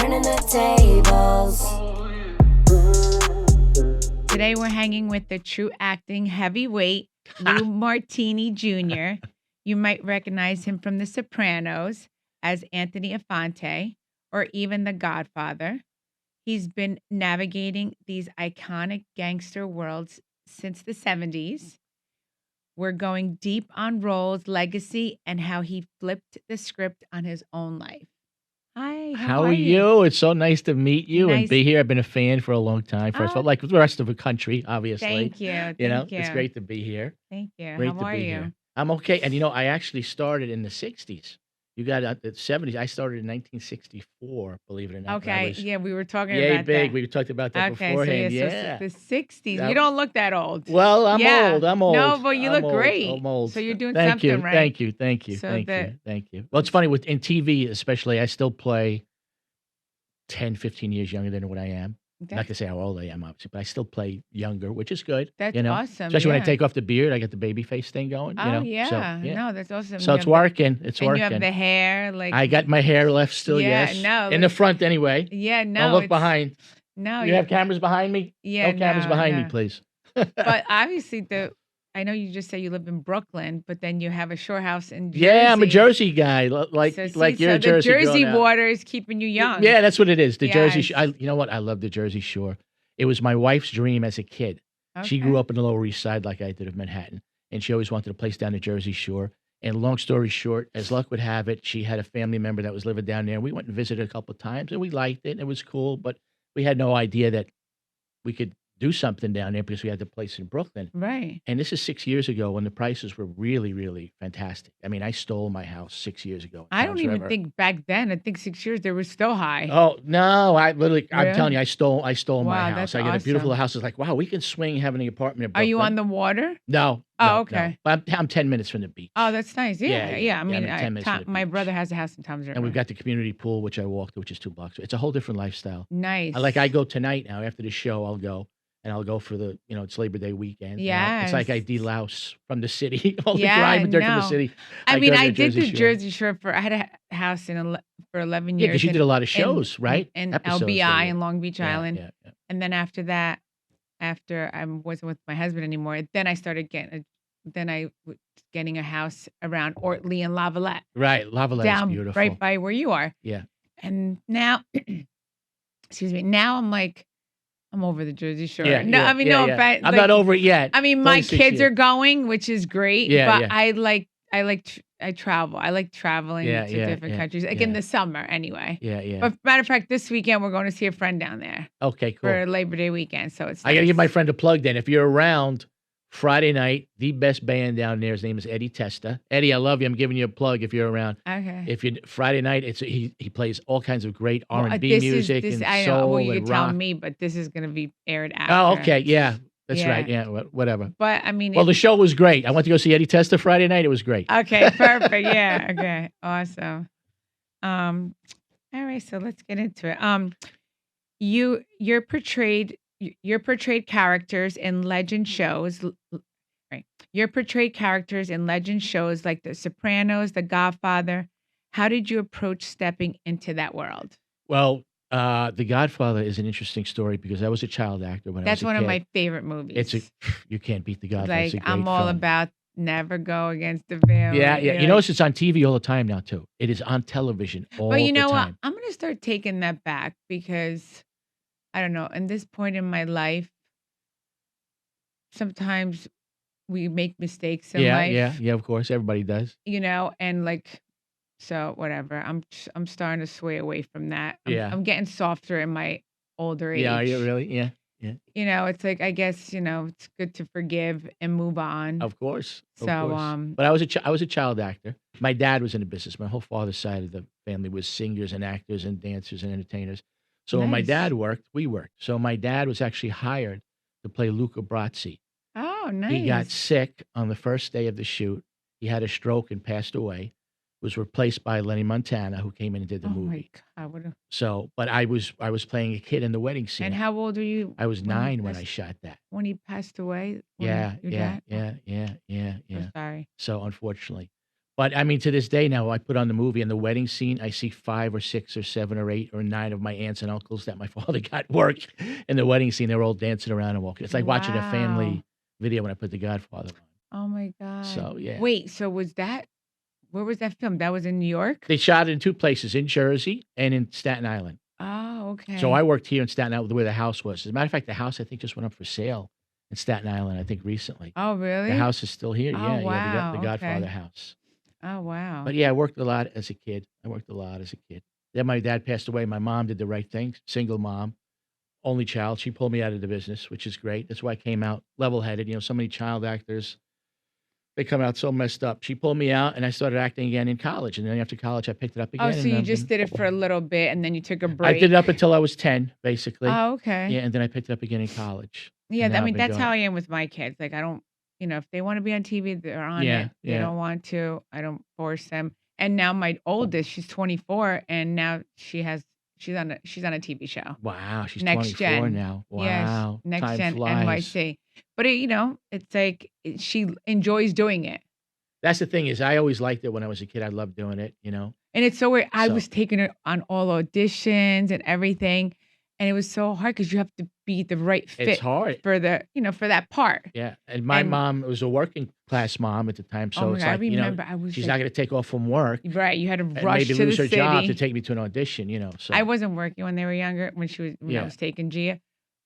turning the tables. Today we're hanging with the true acting heavyweight, Lou Martini Jr. You might recognize him from The Sopranos as Anthony Infante or even The Godfather. He's been navigating these iconic gangster worlds since the 70s. We're going deep on roles, legacy, and how he flipped the script on his own life. Hi, How are you? It's so nice to meet you and Nice. be here. I've been a fan for a long time. First of all, like the rest of the country, obviously. Thank you. You know, Thank you. it's great to be here. Thank you. Great How to are be you? here. I'm okay. And I actually started in the 60s. You got the 70s. I started in 1964, believe it or not. Okay. Yeah, we were talking Yay about big. that. We talked about that Okay, beforehand. so Yeah. the 60s. Yeah. You don't look that old. Well, I'm Yeah. old. I'm old. No, but you I'm look old. great. I'm old. So you're doing Thank something you. right. Thank you. Thank you. So Thank the- you. Thank you. Well, it's funny in TV, especially. I still play 10, 15 years younger than what I am. I'm not gonna say how old I am, obviously, but I still play younger, which is good. That's you know? awesome. Especially when I yeah. take off the beard, I get the baby face thing going. Oh, you know? yeah. So, yeah. No, that's awesome. So You it's have working. It's and working. you have the hair. Like I got my hair left still, Yeah, yes. no, In the front anyway. Yeah, no. Don't look it's- behind. No. You have cameras behind me? Yeah, No cameras no, behind no. me, please. But obviously, I know you just say you live in Brooklyn, but then you have a shore house in Jersey. Yeah, I'm a Jersey guy. Like So, see, like you're a so Jersey the Jersey growing up. water is keeping you young. Yeah, that's what it is. The Jersey Yes. Shore. You know what? I love the Jersey Shore. It was my wife's dream as a kid. She Okay. grew up in the Lower East Side like I did of Manhattan, and she always wanted a place down the Jersey Shore. And long story short, as luck would have it, she had a family member that was living down there. We went and visited a couple of times, and we liked it. And it was cool, but we had no idea that we could do something down there because we had the place in Brooklyn. Right. And this is 6 years ago when the prices were really, really fantastic. I mean, I stole my house 6 years ago. I don't Tom's even River. think back then. I think 6 years they were still high. Oh no! I'm Really? telling you, I stole my Wow, house. that's I got a beautiful awesome. house. It's like, wow, we can swing having an apartment in Are you Brooklyn. on the water? No. Oh, no, okay. no. But I'm 10 minutes from the beach. Oh, that's nice. Yeah, Yeah, yeah. I mean, I'm 10 minutes from the my beach. brother has a house in Tom's River. And we've got the community pool, which I walk to, which is 2 blocks. It's a whole different lifestyle. nice. I go tonight now after the show. I'll go for the, it's Labor Day weekend. It's like I Yes. de-louse from the city. All the Yeah, crime and dirt from the no. city. I mean, go to I the did the Shore. Jersey Shore I had a house for 11 Yeah, years. because you in- did a lot of in- shows, right? In Episodes, LBI yeah. in Long Beach Yeah, Island. yeah, yeah. And then after that, after I wasn't with my husband anymore, then I started getting a house around Ortley and Lavalette. Right. Lavalette is Down beautiful. right by where you are. Yeah. And now, excuse me, now I'm over the Jersey Shore. Yeah, no, yeah, I mean, yeah, no yeah. offense. I'm not over it yet. I mean, It's my only 6 kids years. are going, which is great. Yeah, but yeah. I travel. I like traveling Yeah, to yeah, different yeah, countries, like in yeah. the summer anyway. Yeah, yeah. But matter of fact, this weekend we're going to see a friend down there Okay, cool. for Labor Day weekend. So it's I got to nice. give my friend a plug then. If you're around Friday night, the best band down there, his name is Eddie Testa. Eddie, I love you. I'm giving you a plug if you're around. Okay. If you Friday night, he plays all kinds of great Well, R&B this music is, and I soul know. Well, you and can tell rock. me, but this is going to be aired after. Oh, okay. Yeah, that's Yeah. right. Yeah, whatever. But I mean, Well, the show was great. I went to go see Eddie Testa Friday night. It was great. okay, perfect. Yeah. Okay. Awesome. All right. So let's get into it. You're portrayed characters in legend shows. Right. You're portrayed characters in legend shows like The Sopranos, The Godfather. How did you approach stepping into that world? Well, The Godfather is an interesting story because I was a child actor when I was That's a one kid. of my favorite movies. You can't beat The Godfather. It's a Like great I'm all film. about never go against the veil. Yeah, yeah. You're You notice like- it's on TV all the time now too. It is on television all But you know the what? time. I'm gonna start taking that back because I don't know. In this point in my life, sometimes we make mistakes in Yeah, life. yeah. Of course, everybody does. And like, so whatever. I'm starting to sway away from that. Yeah. I'm getting softer in my older age. Yeah, are you really? Yeah, It's like I guess it's good to forgive and move on. of course. Of So, course. But I was a child actor. My dad was in the business. My whole father's side of the family was singers and actors and dancers and entertainers. So when my Nice. dad worked, we worked. So my dad was actually hired to play Luca Brasi. Oh, nice. He got sick on the first day of the shoot. He had a stroke and passed away. Was replaced by Lenny Montana, who came in and did the Oh movie. my God! So, but I was playing a kid in the wedding scene. And how old were you? I was when he 9 when I passed- shot that. When he passed away? When Yeah, your yeah, dad? Oh, yeah. I'm sorry. So unfortunately, But I mean, to this day now, I put on the movie and the wedding scene, I see 5 or 6 or 7 or 8 or 9 of my aunts and uncles that my father got work in the wedding scene. They were all dancing around and walking. It's like watching a family Wow. video when I put The Godfather on. Oh my God. So, yeah. Wait, so where was that filmed? That was in New York? They shot it in 2 places, in Jersey and in Staten Island. Oh, So I okay. worked here in Staten Island where the house was. As a matter of fact, the house I think just went up for sale in Staten Island, I think recently. Oh, The really? house is still here. Oh, Yeah, the wow. Godfather Okay. house. Oh, wow. But yeah, I worked a lot as a kid. Then my dad passed away. My mom did the right thing. Single mom, only child. She pulled me out of the business, which is great. That's why I came out level-headed. You know, so many child actors, they come out so messed up. She pulled me out, and I started acting again in college. And then after college, I picked it up Oh, again. so And you just did it for a little bit and then you took a I did it up break? until I was 10, basically. Oh, okay. Yeah, and then I picked it up again in college. Yeah, And I now I've mean, been that's doing how it. I am with my kids. Like, I don't, if they want to be on TV, they're on Yeah, it. They yeah. don't want to, I don't force them. And now my oldest, she's 24, and now she's on a TV show. Wow, she's Next 24 Gen. now. Yes, Wow, Next time Gen flies. NYC. But it's like she enjoys doing it. That's the thing is I always liked it when I was a kid. I loved doing it, you know? And it's so weird. I So was taking her on all auditions and everything, and it was so hard because you have to be the right it's fit hard. for for that part. Yeah, and my And mom was a working class mom at the time, oh so my it's God, I like, you know, remember I was she's like, not gonna take off from work right, you had to and rush maybe to the lose her job to city. take me to an audition, you know, I so wasn't working when they were younger, when I yeah, was taking Gia,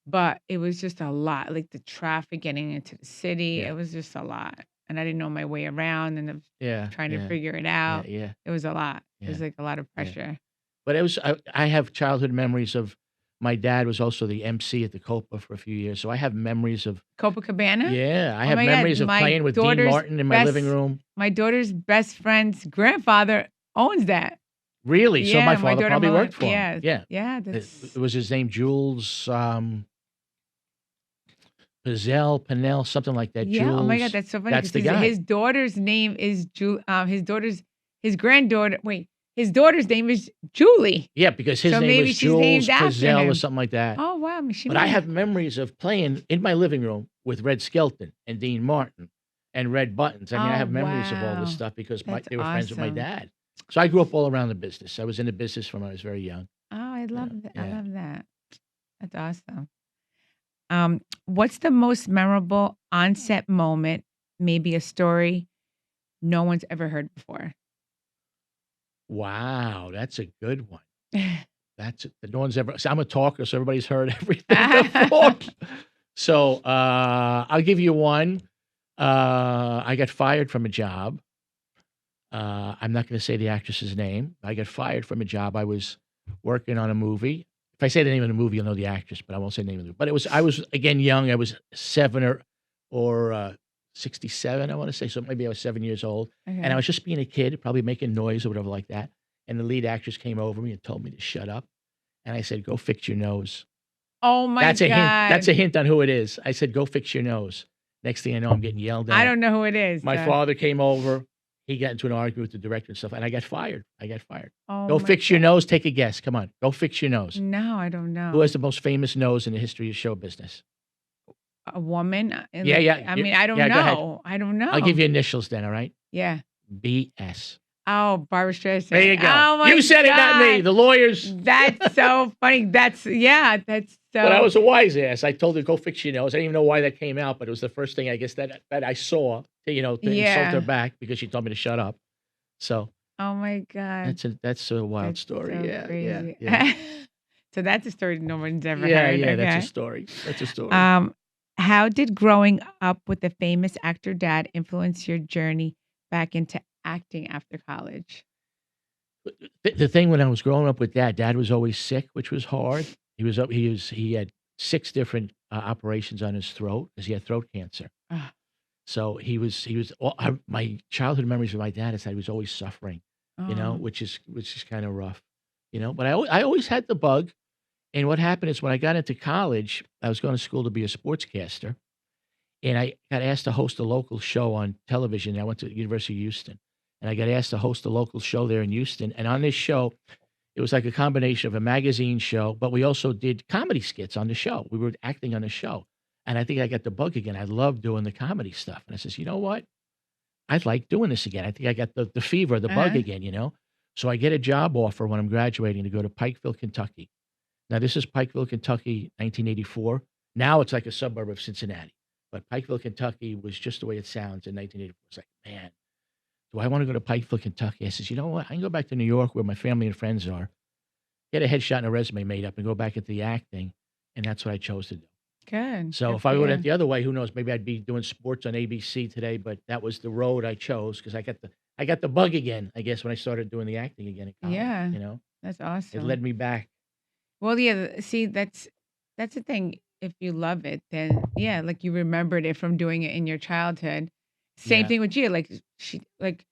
but it was just a lot, like the traffic getting into the city. yeah, It was just a lot, and I didn't know my way around, and I was yeah, trying to yeah, figure it yeah, out. yeah, It was a lot. It yeah, was like a lot of yeah. pressure. But it was I have childhood memories of my dad was also the MC at the Copa for a few years, so I have memories of Copa Cabana? yeah, I Oh have my God, memories of playing with Dean Martin in my living room. my daughter's best friend's grandfather owns that. Really? So my Yeah, my father daughter probably Malone. worked for him. Yeah, Yeah. yeah, It was his name Jules, Pennell, something like that. yeah. Oh my God, Jules, that's so funny that's because the guy. his daughter's name is his granddaughter. Wait, his daughter's name is Julie. Yeah, because his So name maybe was she's named Jules after Pizzell or him. something like that. Oh wow, I mean, she But I might. have memories of playing in my living room with Red Skelton and Dean Martin and Red Buttons. I mean, I Oh have memories of all this wow, stuff because that's they were friends with my awesome. dad. So I grew up all around the business. I was in the business from when I was very young. Oh, I You love know, that. I yeah. love that. That's awesome. What's the most memorable on-set moment? Maybe a story no one's ever heard before. Wow, that's a good one. That's no one's ever. So I'm a talker, so everybody's heard everything before. So I'll give you one. I got fired from a job. I'm not going to say the actress's name. I got fired from a job. I was working on a movie. If I say the name of the movie, you'll know the actress, but I won't say the name of the movie. But I was again young. I was 67, I want to say. So maybe I was 7 years old. And I Okay. was just being a kid, probably making noise or whatever like that. And the lead actress came over me and told me to shut up. And I said, go fix your nose. Oh my That's a hint. That's God. a hint on who it is. I said, go fix your nose. Next thing I know, I'm getting yelled I at. don't know who it is. My father came over. He got into an argument with the director and stuff, and I got fired. Oh Go my fix your God. nose. Take a guess. Come on. Go fix your nose. No, I don't Who know. has the most famous nose in the history of show business? A woman? Yeah, yeah. I mean, I don't Yeah, go ahead. know. I don't I'll give know. you initials then, all right? Yeah. BS. Oh, Barbra Streisand. There you go. Oh my You said it, not me. God. The lawyers. That's so funny. That's that's But I so. was a wise ass. I told her, go fix your nose. I didn't even know why that came out, but it was the first thing I guess that I saw, to insult her Yeah. back because she told me to shut up. So Oh my God. that's a wild That's story. so Yeah, crazy. yeah. So that's a story no one's ever Yeah, heard. yeah, that's a Okay. story. That's a story. How did growing up with a famous actor dad influence your journey back into acting after college? The thing when I was growing up with dad was always sick, which was hard. He had 6 different operations on his throat because he had throat cancer. Ah, So my childhood memories of my dad is that he was always suffering, oh, which is kind of rough, But I always had the bug. And what happened is when I got into college, I was going to school to be a sportscaster, and I got asked to host a local show on television. I went to the University of Houston, and I got asked to host a local show there in Houston. And on this show, it was like a combination of a magazine show, but we also did comedy skits on the show. We were acting on the show. And I think I got the bug again. I love doing the comedy stuff. And I says, you know what? I like doing this again. I think I got the fever, the bug Uh-huh. again, you know? So I get a job offer when I'm graduating to go to Pikeville, Kentucky. Now, this is Pikeville, Kentucky, 1984. Now it's like a suburb of Cincinnati. But Pikeville, Kentucky was just the way it sounds in 1984. It's like, man, do I want to go to Pikeville, Kentucky? I says, you know what? I can go back to New York where my family and friends are, get a headshot and a resume made up and go back into the acting. And that's what I chose to do. Good. So Good if for I went you. the other way, who knows? Maybe I'd be doing sports on ABC today, but that was the road I chose because I got the bug again, I guess, when I started doing the acting again in college, Yeah. you know? That's It awesome. led me back. Well, yeah, see, that's the thing. If you love it, then yeah, like you remembered it from doing it in your childhood. Same Yeah. thing with you. Like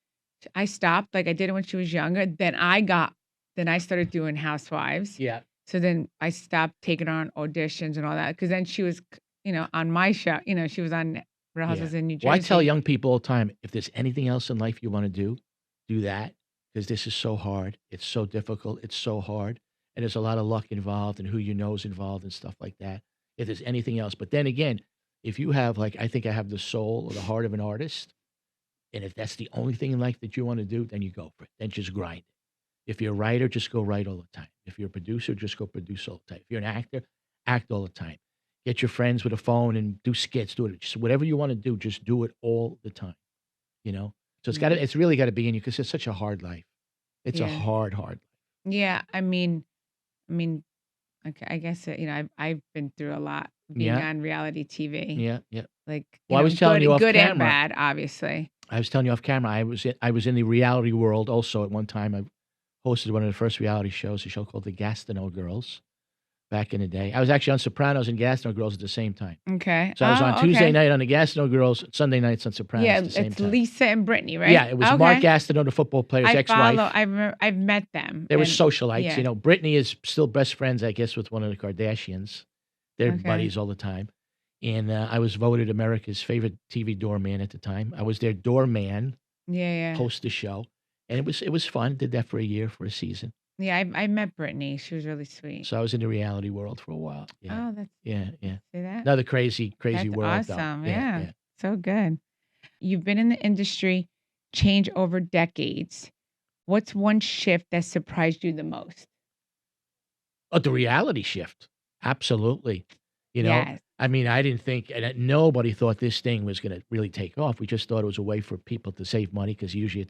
I stopped, like I did it when she was younger. Then I started doing Housewives. Yeah. So then I stopped taking her on auditions and all that because then she was, on my show. She was on Real Yeah. Housewives in New Well, I tell Jersey. young people all the time, if there's anything else in life you want to do that because this is so hard. It's so difficult. It's so hard. And there's a lot of luck involved and who you know is involved and stuff like that. If there's anything else. But then again, if you have, like, I think I have the soul or the heart of an artist, and if that's the only thing in life that you want to do, then you go for it. Then just grind it. If you're a writer, just go write all the time. If you're a producer, just go produce all the time. If you're an actor, act all the time. Get your friends with a phone and do skits. Do it. Just whatever you want to do, just do it all the time. You know. So Yeah. it's really got to be in you because it's such a hard life. It's a Yeah. hard life. Yeah. I mean, okay, I guess I've been through a lot being Yeah. on reality TV. Yeah. Yeah. Like, Well, I was telling you off good and camera. bad, obviously. I was telling you off camera. I was in the reality world also at one time. I hosted one of the first reality shows, a show called the Gastineau Girls. Back in the day. I was actually on Sopranos and Gastineau Girls at the same time. Okay. So I was on Oh, Tuesday okay. night on the Gastineau Girls, Sunday nights on Sopranos Yeah, at the same it's time. Lisa and Brittany, right? Yeah, it was Mark Okay. Gastineau, the football player's I ex-wife. follow. I've met them. They were and socialites. yeah. You know, Brittany is still best friends, I guess, with one of the Kardashians. They're Okay. buddies all the time. And I was voted America's favorite TV doorman at the time. I was their doorman, Yeah. host the show. And it was fun. Did that for a year, for a season. Yeah, I met Brittany. She was really sweet. So I was in the reality world for a while. Yeah. Oh, that's Yeah. see that? Another crazy That's world, though. awesome. Yeah. Yeah. So good. You've been in the industry, change over decades. What's one shift that surprised you the most? Oh, the reality shift. Absolutely. You know, Yes. I mean, I didn't think, and nobody thought this thing was going to really take off. We just thought it was a way for people to save money because usually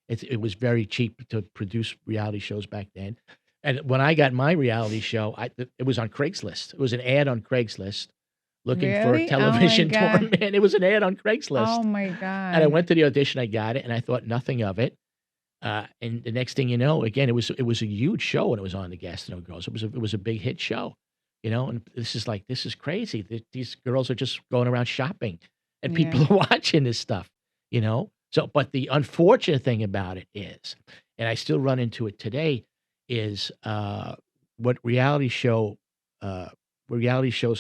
it was very cheap to produce reality shows back then. And when I got my reality show, it was on Craigslist. It was an ad on Craigslist looking for Really? a television Oh my God. doorman. It was an ad on Craigslist. Oh my And I God. went to the audition, I got it, and I thought nothing of it. And the next thing you know, again, it was a huge show when it was on the Gastineau Girls. It was a big hit show, you know. And this is crazy. These girls are just going around shopping, and people Yeah. are watching this stuff, you know. So, but the unfortunate thing about it is, and I still run into it today, is what reality shows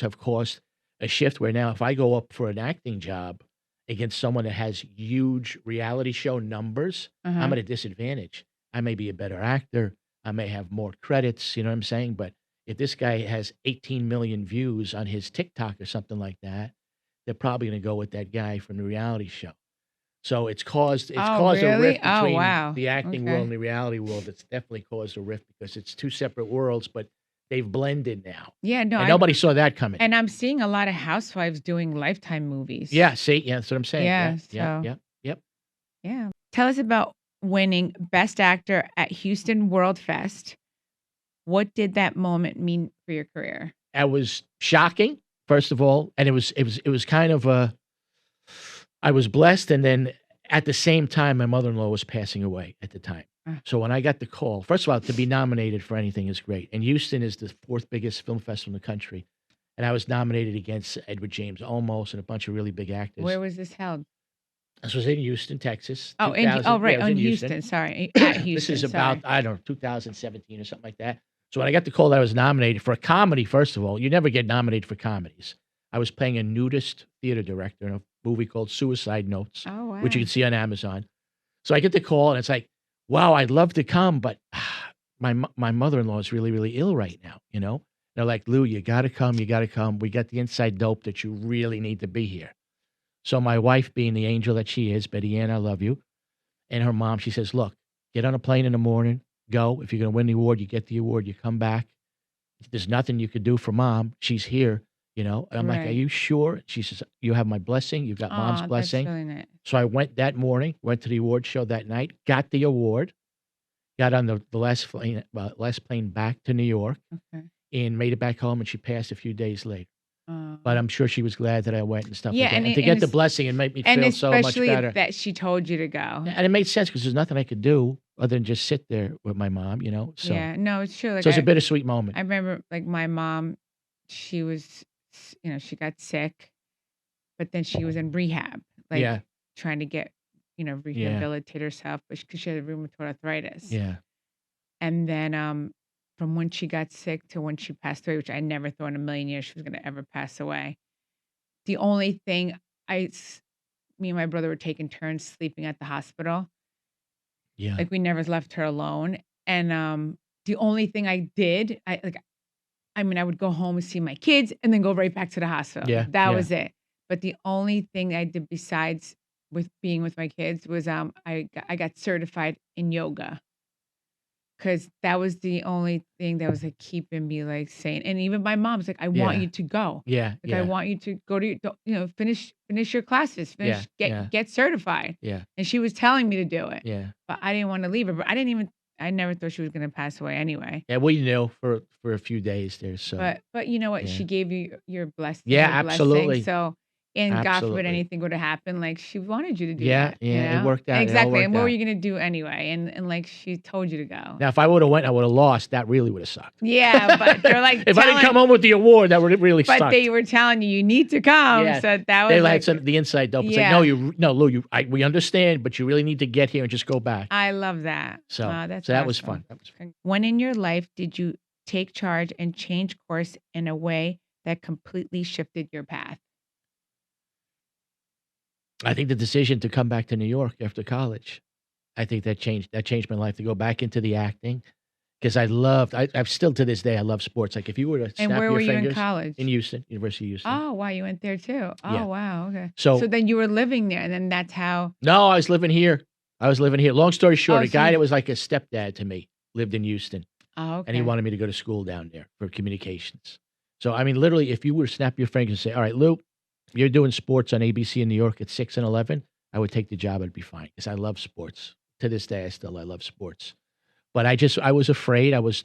have caused a shift where now if I go up for an acting job against someone that has huge reality show numbers, Uh-huh. I'm at a disadvantage. I may be a better actor. I may have more credits, you know what I'm saying? But if this guy has 18 million views on his TikTok or something like that, they're probably going to go with that guy from the reality show. So it's caused Oh, a really? rift Oh, between wow. the acting world Okay. and the reality world. It's definitely caused a rift because it's two separate worlds, but they've blended now. Yeah, no, And nobody saw that coming. and I'm seeing a lot of housewives doing Lifetime movies. Yeah, see, yeah, that's what I'm saying. Yeah, Yep. Yeah. Tell us about winning Best Actor at Houston WorldFest. What did that moment mean for your career? That was shocking, first of all, and it was kind of I was blessed, and then at the same time, my mother-in-law was passing away at the time. So when I got the call, first of all, to be nominated for anything is great, and Houston is the fourth biggest film festival in the country, and I was nominated against Edward James Olmos and a bunch of really big actors. Where was this held? This was in Houston, Texas. Oh, 2000 right, it was in in Houston. Sorry, at Houston. This is sorry. about, I don't know, 2017 or something like that. So when I got the call that I was nominated for a comedy, first of all, you never get nominated for comedies. I was playing a nudist theater director in a movie called Suicide Notes, Oh, wow. which you can see on Amazon. So I get the call, and it's like, wow, I'd love to come, but my mother-in-law is really, really ill right now, you know? They're like, Lou, you got to come. We got the inside dope that you really need to be here. So my wife, being the angel that she is, Betty Ann, I love you, and her mom, she says, look, get on a plane in the morning, go. If you're going to win the award, you get the award, you come back. There's nothing you could do for mom. She's here, you know. And I'm like, are Right. you sure? She says, you have my blessing. You've got mom's Oh, that's blessing. really nice. So I went that morning, went to the award show that night, got the award, got on the last plane back to New York, Okay. and made it back home, and she passed a few days later. But Oh. I'm sure she was glad that I went and stuff Yeah, like that. and And to get the blessing, it made me and feel so much especially better. that she told you to go. And it made sense because there's nothing I could do other than just sit there with my mom, you know. So, Yeah, no, it's true. Like so it's a bittersweet moment. I remember, like my mom, she was, she got sick, but then she was in rehab, like Yeah, trying to get, yeah, rehabilitate herself, because she had rheumatoid arthritis. yeah, And then from when she got sick to when she passed away, which I never thought in a million years she was going to ever pass away. The only thing me and my brother were taking turns sleeping at the hospital. yeah, Like we never left her alone. And the only thing I did, I mean, I would go home and see my kids and then go right back to the hospital. yeah, That yeah. was it. But the only thing I did besides with being with my kids was I got certified in yoga. Because that was the only thing that was like keeping me like sane. And even my mom's like, I want Yeah, you to go. yeah, Like I want you to go to finish your classes, yeah, get certified. yeah, And she was telling me to do it. yeah. But I didn't want to leave her. But I never thought she was gonna pass away anyway. Yeah, we knew for a few days there. So, But you know what? yeah, She gave you your blessing, yeah, her blessing. absolutely, So, and God forbid absolutely. anything would have happened, like she wanted you to do Yeah, that, yeah, it worked out. It all Exactly. And worked what were out. you gonna do anyway? And like she told you to go. Now, if I would have went, I would have lost. That really would have sucked. Yeah, but they're like If I didn't come home with the award, that would have really but sucked. they were telling you need to come. Yeah, So that they was had like, some the inside dope. It's yeah. like, no, Lou, we understand, but you really need to get here and just go back. I love that. So, That's so that was awesome. fun. That was fun. When in your life did you take charge and change course in a way that completely shifted your path? I think the decision to come back to New York after college, I think that changed my life to go back into the acting because I'm still to this day, I love sports. Like if you were to snap And where your were you in fingers college? in Houston, University of Houston. Oh, wow, you went there too. Oh, Yeah. wow, okay. So So then you were living there, and then that's how. no, I was living here. Long story short, Oh, a so guy you- that was like a stepdad to me lived in Houston, Oh, okay. and he wanted me to go to school down there for communications. So I mean, literally, if you were to snap your fingers and say, "All right, Lou, you're doing sports on ABC in New York at 6 and 11," I would take the job. I'd be fine because I love sports. To this day, I love sports. But I was afraid. I was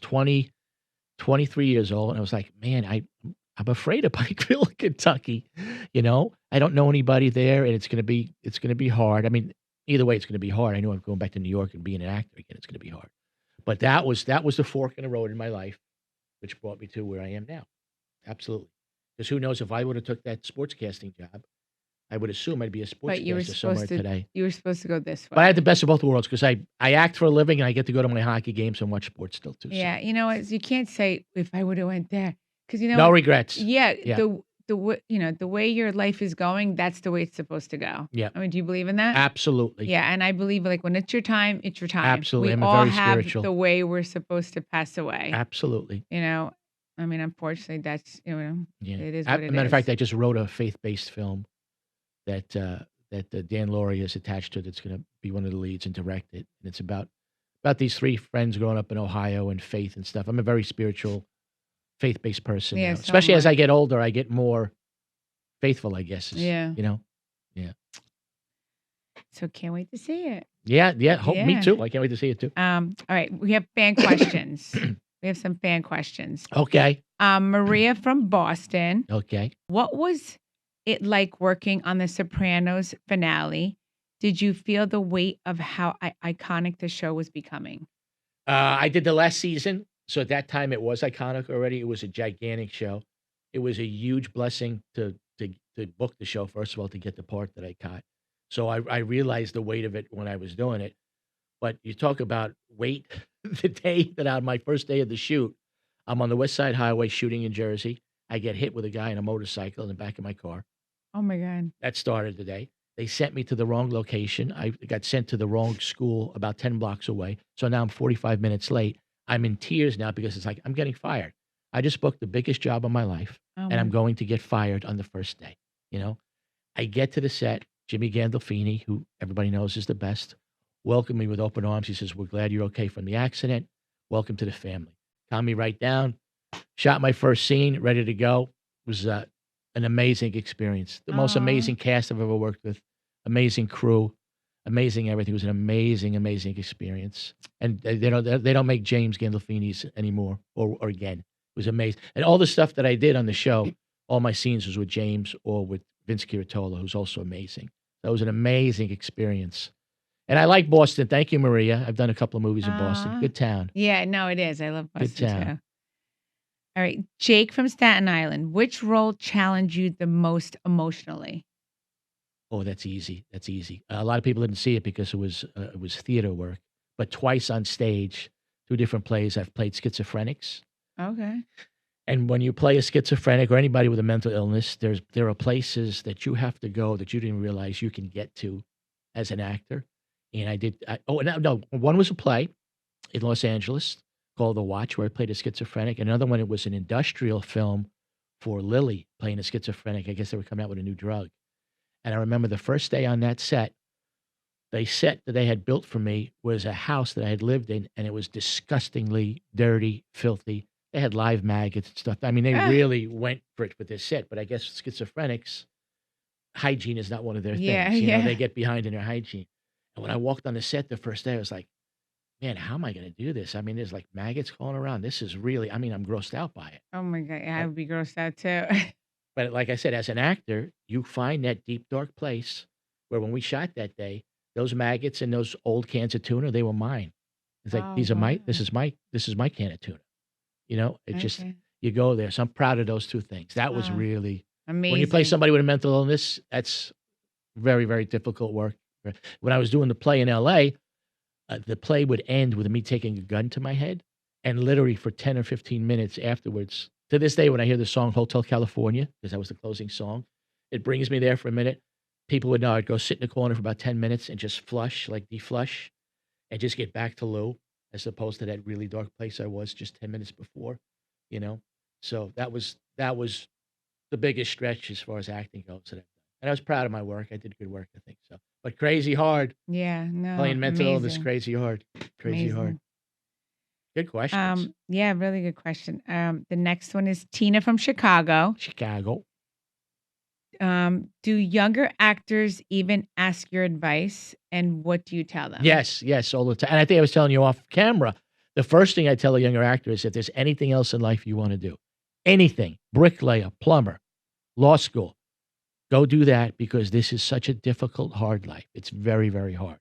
23 years old, and I was like, man, I'm afraid of Pikeville, Kentucky. You know, I don't know anybody there, and it's gonna be hard. I mean, either way, it's gonna be hard. I know I'm going back to New York and being an actor again. It's gonna be hard. But that was the fork in the road in my life, which brought me to where I am now. Absolutely. Because who knows if I would have took that sportscasting job, I would assume I'd be a But you were sportscaster somewhere supposed to. today. You were supposed to go this But I way. had the best of both worlds because I act for a living and I get to go to my hockey games and watch sports still too. So Yeah, you know what? You can't say if I would have went there, because you know no what? regrets. Yeah, Yeah. the way your life is going, that's the way it's supposed to go. Yeah. I mean, do you believe in that? Absolutely. Yeah, and I believe like when it's your time, it's your time. Absolutely. We I'm all very have spiritual. the way we're supposed to pass away. Absolutely. You know, I mean, unfortunately, that's Yeah. it is As what a it matter of is. fact, I just wrote a faith-based film that Dan Laurie is attached to. That's going to be one of the leads and direct it. And it's about these three friends growing up in Ohio and faith and stuff. I'm a very spiritual, faith-based person. Yeah, Now. so Especially am as I. I get older, I get more faithful. I guess. Yeah. You know. Yeah. So can't wait to see it. Yeah. Yeah. Me Yeah. too. I can't wait to see it too. All right, we have fan questions. We have some fan questions. Okay. Maria from Boston. Okay. What was it like working on the Sopranos finale? Did you feel the weight of how iconic the show was becoming? I did the last season, so at that time it was iconic already. It was a gigantic show. It was a huge blessing to book the show. First of all, to get the part that I caught, so I realized the weight of it when I was doing it. But you talk about weight. The day that on my first day of the shoot, I'm on the West Side Highway shooting in Jersey. I get hit with a guy in a motorcycle in the back of my car. Oh my God. That started the day. They sent me to the wrong location. I got sent to the wrong school about 10 blocks away. So now I'm 45 minutes late. I'm in tears now because it's like, I'm getting fired. I just booked the biggest job of my life Oh and my I'm going to get fired on the first day, you know? I get to the set. Jimmy Gandolfini, who everybody knows is the best, welcomed me with open arms. He says, "We're glad you're okay from the accident. Welcome to the family." Calmed me right down. Shot my first scene, ready to go. It was an amazing experience. The most Aw. amazing cast I've ever worked with. Amazing crew. Amazing everything. It was an amazing, amazing experience. And they don't make James Gandolfini's anymore or again. It was amazing. And all the stuff that I did on the show, all my scenes was with James or with Vince Chiarotolo, who's also amazing. That was an amazing experience. And I like Boston. Thank you, Maria. I've done a couple of movies in Boston. Aw. Good town. Yeah, no, it is. I love Good Boston town. too. All right. Jake from Staten Island. Which role challenged you the most emotionally? Oh, that's easy. That's easy. A lot of people didn't see it because it was theater work. But twice on stage, 2 different plays, I've played schizophrenics. Okay. And when you play a schizophrenic or anybody with a mental illness, there are places that you have to go that you didn't realize you can get to as an actor. And I did. No, one was a play in Los Angeles called The Watch, where I played a schizophrenic. Another one, it was an industrial film for Lilly, playing a schizophrenic. I guess they were coming out with a new drug. And I remember the first day on that set, the set that they had built for me was a house that I had lived in, and it was disgustingly dirty, filthy. They had live maggots and stuff. I mean, they really went for it with this set. But I guess schizophrenics, hygiene is not one of their Yeah, things. You know, yeah. they get behind in their hygiene. And when I walked on the set the first day, I was like, man, how am I going to do this? I mean, there's like maggots going around. This is really, I mean, I'm grossed out by it. Oh my God. Yeah, I would be grossed out too. But like I said, as an actor, you find that deep, dark place where when we shot that day, those maggots and those old cans of tuna, they were mine. It's like, Oh, these are wow. this is my can of tuna. You know, it just, Okay. you go there. So I'm proud of those 2 things. That was Oh, really, amazing. when you play somebody with a mental illness, that's very, very difficult work. When I was doing the play in LA, the play would end with me taking a gun to my head, and literally for 10 or 15 minutes afterwards, to this day, when I hear the song Hotel California, because that was the closing song, it brings me there for a minute. People would know I'd go sit in the corner for about 10 minutes and just flush, like deflush, and just get back to Lou, as opposed to that really dark place I was just 10 minutes before, you know? So that was the biggest stretch as far as acting goes that I've done. And I was proud of my work. I did good work, I think so. But crazy hard. Yeah, no, Playing mental illness, amazing. crazy hard. Crazy hard. Amazing. Good questions. Yeah, really good question. The next one is Tina from Chicago. Chicago. Do younger actors even ask your advice, and what do you tell them? Yes, all the time. And I think I was telling you off camera, the first thing I tell a younger actor is if there's anything else in life you want to do, anything, bricklayer, plumber, law school, go do that, because this is such a difficult, hard life. It's very, very hard.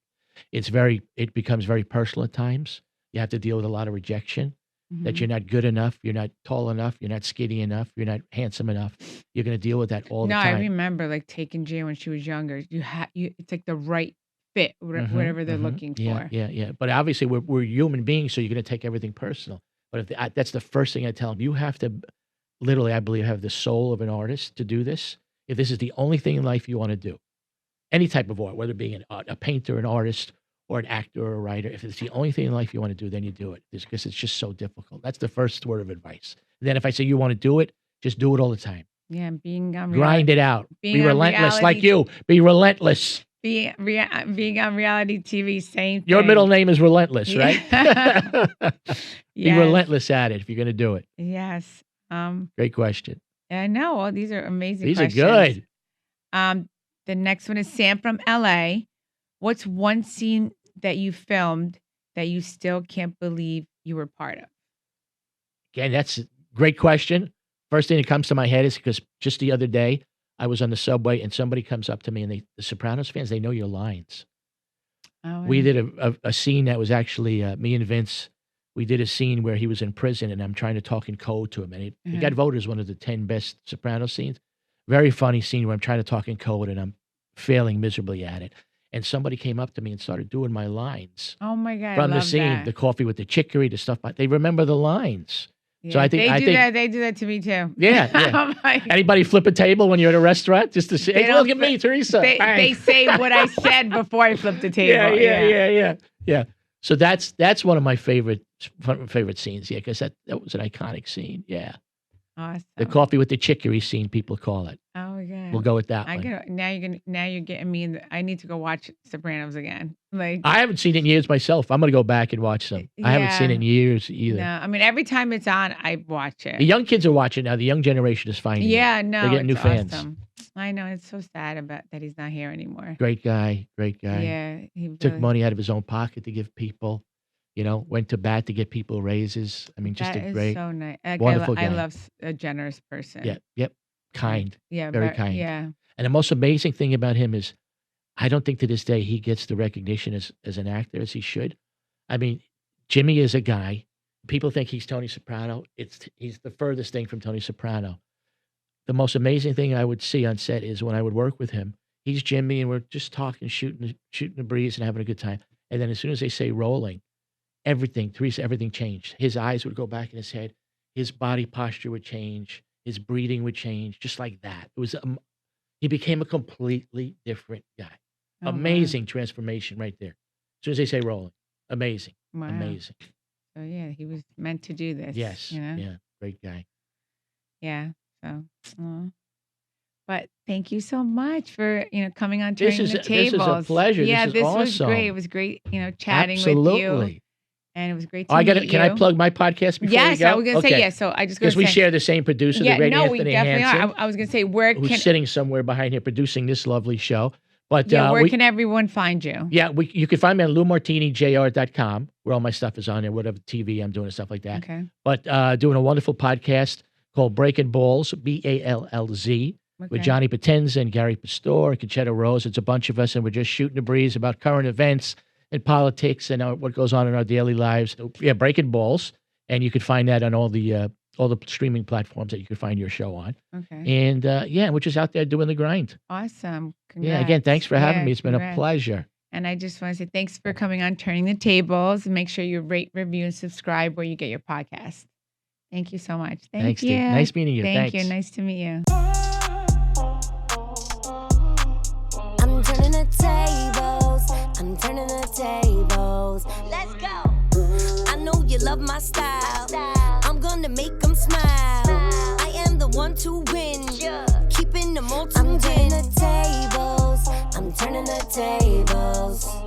It becomes very personal at times. You have to deal with a lot of rejection, that you're not good enough, you're not tall enough, you're not skinny enough, you're not handsome enough. You're going to deal with that all the No, I time. remember like taking Jay when she was younger. It's like the right fit, whatever they're looking for. Yeah. But obviously, we're human beings, so you're going to take everything personal. But that's the first thing I tell them. You have to literally, I believe, have the soul of an artist to do this. If this is the only thing in life you want to do, any type of art, whether it be a painter, an artist, or an actor or a writer, if it's the only thing in life you want to do, then you do it, because it's just so difficult. That's the first word of advice. And then if I say you want to do it, just do it all the time. Yeah, being on Grind it out. being Be on relentless, like reality- you. Be relentless. being on reality TV, same thing. Your middle name is Relentless, right? Be Yes. relentless at it if you're going to do it. Yes. Great question. I know. Well, these are amazing These questions. are good. The next one is Sam from LA. What's one scene that you filmed that you still can't believe you were part of? Again, that's a great question. First thing that comes to my head is because just the other day, I was on the subway and somebody comes up to me, and the Sopranos fans, they know your lines. Oh, We did a scene that was actually me and Vince. We did a scene where he was in prison, and I'm trying to talk in code to him. And it got voted as one of the 10 best Sopranos scenes. Very funny scene where I'm trying to talk in code, and I'm failing miserably at it. And somebody came up to me and started doing my lines Oh my God. from I the love scene, that. the coffee with the chicory, the stuff. They remember the lines. So Yeah, I think they do that to me too. Yeah. I'm like, Anybody flip a table when you're at a restaurant just to say, They hey, don't look at me, Teresa. they Bang. say what I said before I flipped the table. Yeah. So that's one of my favorite scenes. Yeah, because that was an iconic scene. Yeah. Awesome. The coffee with the chicory scene, people call it. Oh yeah. We'll go with that one. Now you're getting me. I need to go watch Sopranos again. Like I haven't seen it in years myself. I'm going to go back and watch some. I haven't seen it in years either. No, I mean every time it's on, I watch it. The young kids are watching now. The young generation is finding it. Yeah, no, They're getting new fans. Awesome. I know, it's so sad about that he's not here anymore. Great guy. Yeah, he Took money out of his own pocket to give people. Went to bat to get people raises. I mean, just that a is great, so nice. wonderful guy. I love a generous person. Yep. Kind. Yeah, very kind. Yeah. And the most amazing thing about him is, I don't think to this day he gets the recognition as an actor as he should. I mean, Jimmy is a guy. People think he's Tony Soprano. He's the furthest thing from Tony Soprano. The most amazing thing I would see on set is when I would work with him. He's Jimmy, and we're just talking, shooting the breeze, and having a good time. And then as soon as they say rolling, Teresa, everything changed. His eyes would go back in his head. His body posture would change. His breathing would change, just like that. It was he became a completely different guy. Oh, Amazing transformation right there. As soon as they say rolling, amazing, wow. amazing. So yeah, he was meant to do this. Yes, yeah, great guy. Yeah. So, but thank you so much for coming on Turning the Tables. This is a pleasure. Yeah, this is awesome. was great. It was great, chatting Absolutely. with you. And it was great to meet you. Can I plug my podcast before yes, you go? I was going to say yes. So I just because we share the same producer, the great Anthony we definitely Hansen, are. I was going to say who's sitting somewhere behind here producing this lovely show. But where can everyone find you? Yeah, you can find me on LouMartiniJr.com, where all my stuff is on there, whatever TV I'm doing and stuff like that. Okay. But doing a wonderful podcast called Breaking Balls, BALLZ, with Johnny Potenza and Gary Pastor and Conchetta Rose. It's a bunch of us, and we're just shooting the breeze about current events and politics and what goes on in our daily lives. Yeah, Breaking Balls, and you can find that on all the streaming platforms that you can find your show on. Okay. And we're just out there doing the grind. Awesome. Congrats. Yeah, again, thanks for having me. It's been a pleasure. And I just want to say thanks for coming on Turning the Tables. Make sure you rate, review, and subscribe where you get your podcast. Thank you so much. Thanks, you. Steve. Nice meeting you. Thank you. Nice to meet you. I'm turning the tables. I'm turning the tables. Let's go. I know you love my style. I'm gonna make them smile. I am the one to win. Keeping them all to win. I'm turning the tables. I'm turning the tables.